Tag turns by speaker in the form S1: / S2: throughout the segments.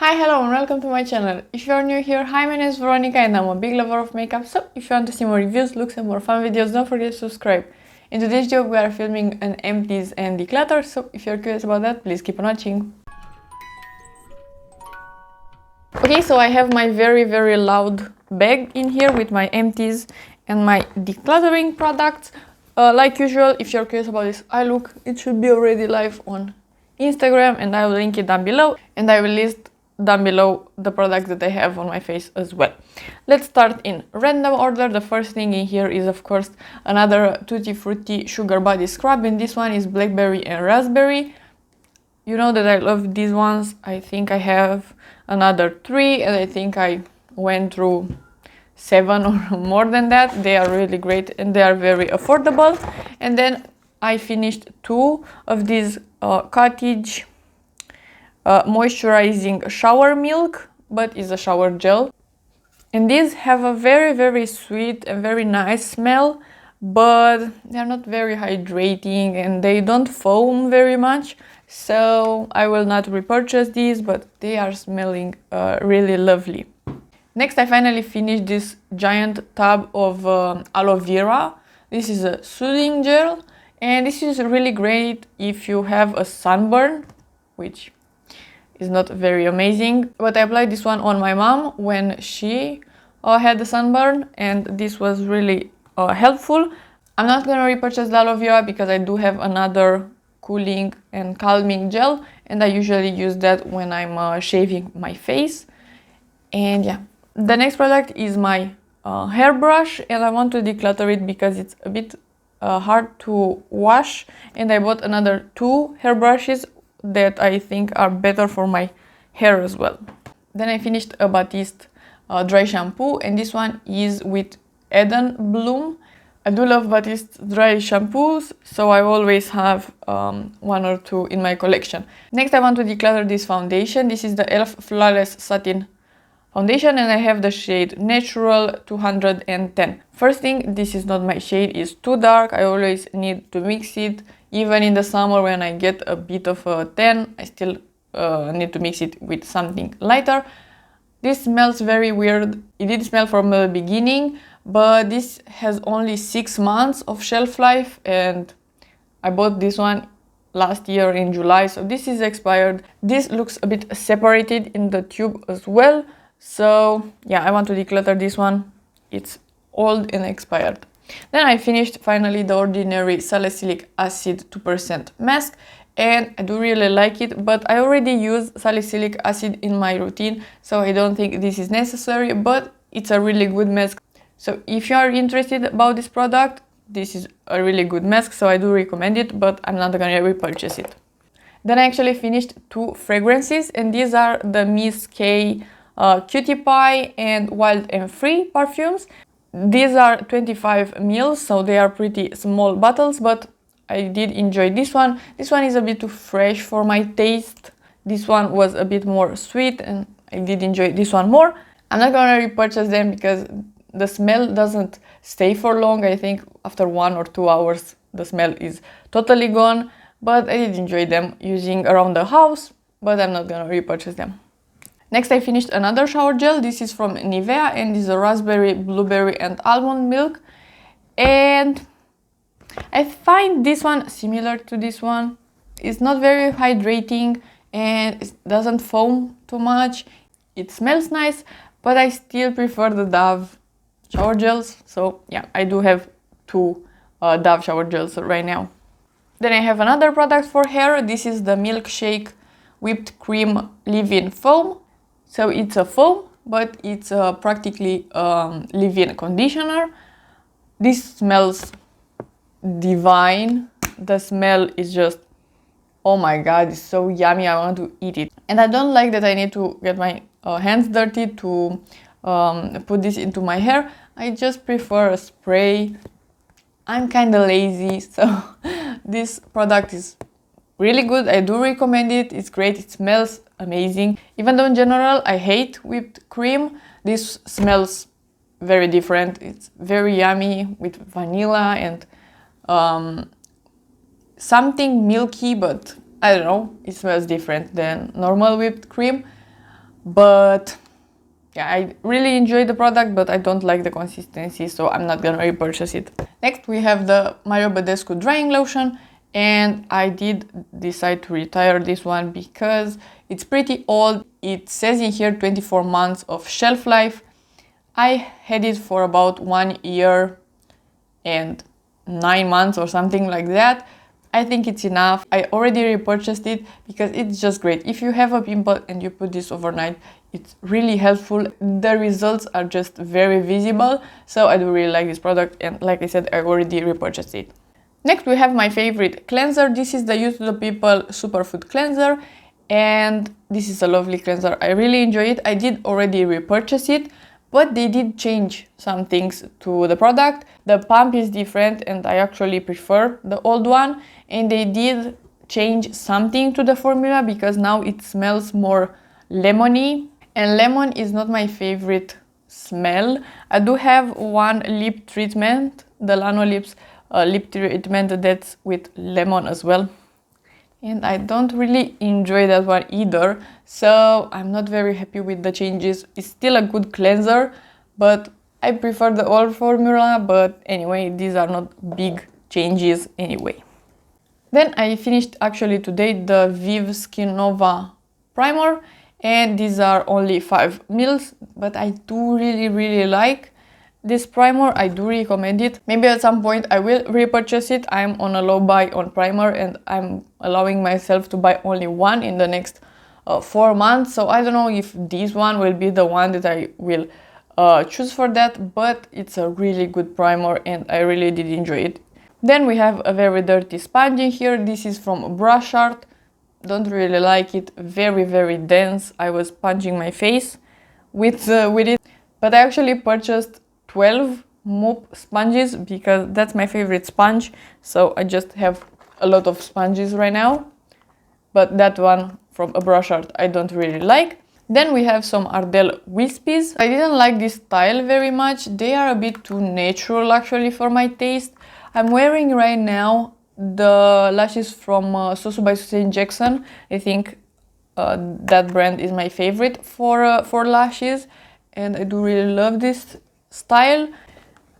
S1: Hi, hello and welcome to my channel. If you are new here, hi, my name is Veronica and I'm a big lover of makeup, so if you want to see more reviews, looks and more fun videos, don't forget to subscribe. In today's video we are filming an Empties and Declutter, so if you're curious about that, please keep on watching. Okay, so I have my very loud bag in here with my Empties and my decluttering products. Like usual, if you're curious about this eye look, it should be already live on Instagram and I will link it down below, and I will list down below the products that I have on my face as well. Let's start in random order. The first thing in here is of course another Tutti Frutti Sugar Body Scrub, and this one is Blackberry and Raspberry. You know that I love these ones. I think I have another 3 and I think I went through 7 or more than that. They are really great and they are very affordable. And then I finished 2 of these Cottage moisturizing shower milk, but is a shower gel, and these have a very sweet and very nice smell, but they are not very hydrating and they don't foam very much, so I will not repurchase these, but they are smelling really lovely. Next, I finally finished this giant tub of aloe vera. This is a soothing gel, and this is really great if you have a sunburn, which is not very amazing, but I applied this one on my mom when she had the sunburn, and this was really helpful. I'm not gonna repurchase the aloe vera because I do have another cooling and calming gel, and I usually use that when I'm shaving my face. And yeah, the next product is my hairbrush, and I want to declutter it because it's a bit hard to wash, and I bought another 2 hairbrushes that I think are better for my hair as well. Then I finished a Batiste dry shampoo, and this one is with Eden Bloom. I do love Batiste dry shampoos, so I always have 1 or 2 in my collection. Next, I want to declutter this foundation. This is the e.l.f. Flawless Satin Foundation, and I have the shade Natural 210. First thing, this is not my shade, it's too dark. I always need to mix it. Even in the summer when I get a bit of a tan, I still need to mix it with something lighter. This smells very weird. It did smell from the beginning, but this has only 6 months of shelf life, and I bought this one last year in July, so this is expired. This looks a bit separated in the tube as well, so yeah, I want to declutter this one. It's old and expired. Then I finished finally the ordinary Salicylic acid 2% mask, and I do really like it, but I already use salicylic acid in my routine, so I don't think this is necessary, but it's a really good mask. So if you are interested about this product, this is a really good mask, so I do recommend it, but I'm not gonna repurchase it. Then I actually finished 2 fragrances, and these are the Masque Cutie Pie and Wild and Free perfumes. These are 25 ml, so they are pretty small bottles, but I did enjoy this one. This one is a bit too fresh for my taste. This one was a bit more sweet, and I did enjoy this one more. I'm not gonna repurchase them because the smell doesn't stay for long. I think after 1 or 2 hours the smell is totally gone, but I did enjoy them using around the house, but I'm not gonna repurchase them. Next, I finished another shower gel. This is from Nivea, and this is a raspberry, blueberry and almond milk, and I find this one similar to this one. It's not very hydrating and it doesn't foam too much. It smells nice, but I still prefer the Dove shower gels, so yeah, I do have 2 Dove shower gels right now. Then I have another product for hair. This is the Milkshake Whipped Cream Leave-In Foam. So it's a foam, but it's practically leave-in conditioner. This smells divine. The smell is just, oh my god, it's so yummy, I want to eat it. And I don't like that I need to get my hands dirty to put this into my hair. I just prefer a spray. I'm kind of lazy, so this product is really good. I do recommend it. It's great. It smells amazing. Even though in general I hate whipped cream, this smells very different. It's very yummy with vanilla and something milky, but I don't know, it smells different than normal whipped cream. but yeah, I really enjoy the product, but I don't like the consistency, so I'm not gonna repurchase it. Next we have the Mario Badescu drying lotion, and I did decide to retire this one because it's pretty old. It says in here 24 months of shelf life. I had it for about 1 year and 9 months or something like that. I think it's enough. I already repurchased it because it's just great. If you have a pimple and you put this overnight, it's really helpful. The results are just very visible, so I do really like this product, and like I said, I already repurchased it. Next we have my favorite cleanser. This is the Youth to the People Superfood cleanser, and this is a lovely cleanser. I really enjoy it. I did already repurchase it, but they did change some things to the product. The pump is different and I actually prefer the old one, and they did change something to the formula because now it smells more lemony, and lemon is not my favorite smell. I do have one lip treatment, the Lano Lips lip treatment, that's with lemon as well, and I don't really enjoy that one either, so I'm not very happy with the changes. It's still a good cleanser, but I prefer the old formula. But anyway, these are not big changes anyway. Then I finished actually today the Vieve Skin Nova primer, and these are only 5 mils, but I do really like this primer. I do recommend it. Maybe at some point I will repurchase it. I'm on a low buy on primer, and I'm allowing myself to buy only one in the next 4 months, so I don't know if this one will be the one that I will choose for that, but it's a really good primer and I really did enjoy it. Then we have a very dirty sponge in here. This is from Brushart. Don't really like it. Very dense. I was sponging my face with it, but I actually purchased 12 mop sponges because that's my favorite sponge, so I just have a lot of sponges right now. But that one from a Brushart I don't really like. Then we have some Ardell Wispies. I didn't like this style very much. They are a bit too natural actually for my taste. I'm wearing right now the lashes from Sosu by Susan Jackson. I think that brand is my favorite for lashes, and I do really love this style.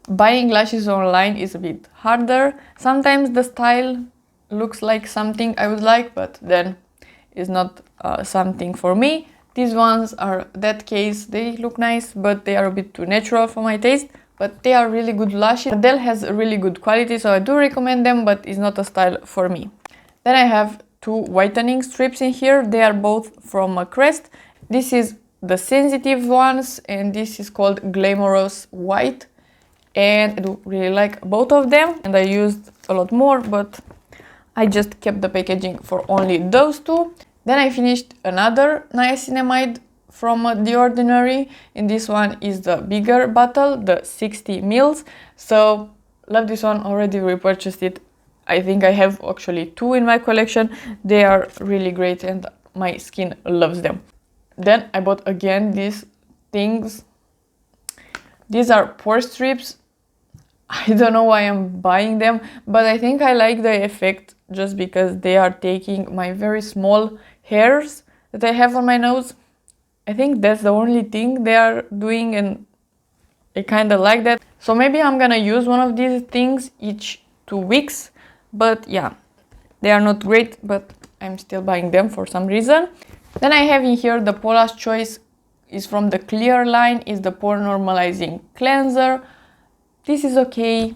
S1: Buying lashes online is a bit harder. Sometimes the style looks like something I would like, but then it's not something for me. These ones are that case. They look nice, but they are a bit too natural for my taste, but they are really good lashes. Ardell has a really good quality, so I do recommend them, but it's not a style for me. Then I have 2 whitening strips in here. They are both from Crest. This is the sensitive ones, and this is called Glamourous White, and I do really like both of them, and I used a lot more, but I just kept the packaging for only those 2. Then I finished another niacinamide from The Ordinary, and this one is the bigger bottle, the 60 mils. So love this one, already repurchased it. I think I have actually 2 in my collection. They are really great and my skin loves them. Then I bought again these things. These are pore strips. I don't know why I'm buying them, but I think I like the effect just because they are taking my very small hairs that I have on my nose. I think that's the only thing they are doing, and I kind of like that. So maybe I'm gonna use one of these things each 2 weeks, but yeah, they are not great, but I'm still buying them for some reason. Then I have in here the Paula's Choice, is from the Clear line, is the pore normalizing cleanser. This is okay,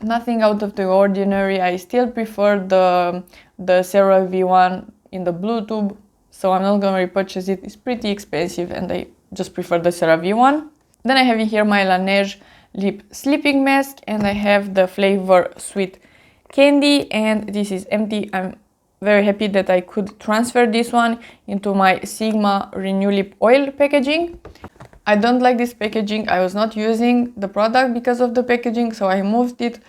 S1: nothing out of the ordinary. I still prefer the CeraVe one in the blue tube, so I'm not gonna repurchase it. It's pretty expensive and I just prefer the CeraVe one. Then I have in here my Laneige lip sleeping mask, and I have the flavor Sweet Candy, and this is empty. I'm very happy that I could transfer this one into my Sigma Renew Lip Oil packaging. I don't like this packaging. I was not using the product because of the packaging, so I moved it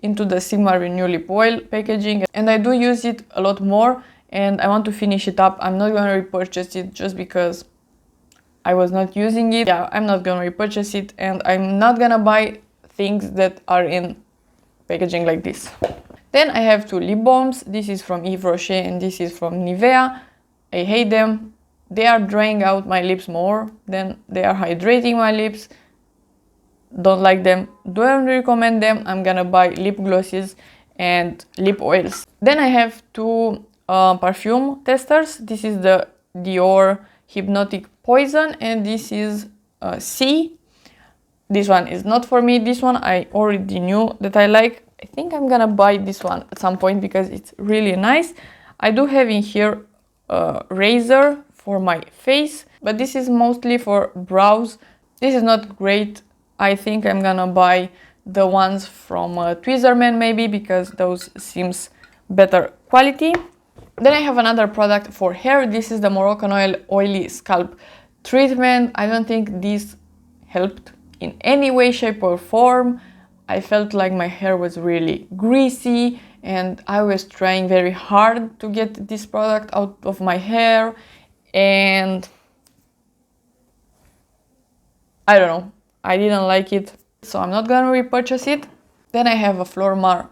S1: into the Sigma Renew Lip Oil packaging, and I do use it a lot more, and I want to finish it up. I'm not going to repurchase it just because I was not using it. Yeah, I'm not going to repurchase it, and I'm not going to buy things that are in packaging like this. Then I have 2 lip balms. This is from Yves Rocher and this is from Nivea. I hate them. they are drying out my lips more than they are hydrating my lips. Don't like them, don't recommend them. I'm gonna buy lip glosses and lip oils. Then I have two perfume testers. This is the Dior Hypnotic Poison and this is C. This one is not for me. This one I already knew that I like. I think I'm gonna buy this one at some point because it's really nice. I do have in here a razor for my face, but this is mostly for brows. This is not great. I think I'm gonna buy the ones from Tweezerman maybe, because those seems better quality. Then I have another product for hair. This is the Moroccan Oil Oily Scalp Treatment. I don't think this helped in any way, shape or form. I felt like my hair was really greasy and I was trying very hard to get this product out of my hair, and I don't know, I didn't like it, so I'm not gonna repurchase it. Then I have a Flormar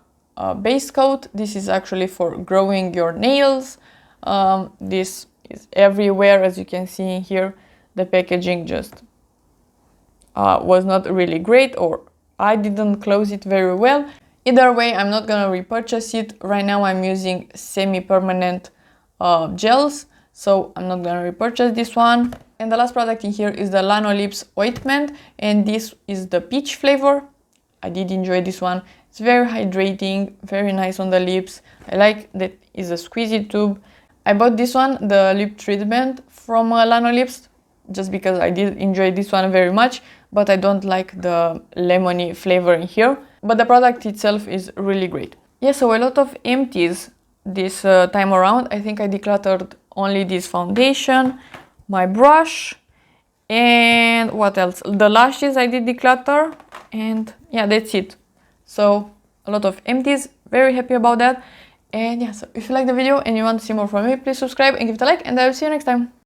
S1: base coat. This is actually for growing your nails. This is everywhere, as you can see here. The packaging just was not really great, or I didn't close it very well. Either way, I'm not gonna repurchase it. Right now I'm using semi-permanent gels, so I'm not gonna repurchase this one. And the last product in here is the Lano Lips Ointment, and this is the peach flavor. I did enjoy this one. It's very hydrating, very nice on the lips. I like that it's a squeezy tube. I bought this one, the lip treatment from Lano Lips, just because I did enjoy this one very much, but I don't like the lemony flavor in here. But the product itself is really great. Yeah, so a lot of empties this time around. I think I decluttered only this foundation, my brush, and what else? The lashes I did declutter, and yeah, that's it. So a lot of empties, very happy about that. And yeah, so if you like the video and you want to see more from me, please subscribe and give it a like, and I will see you next time.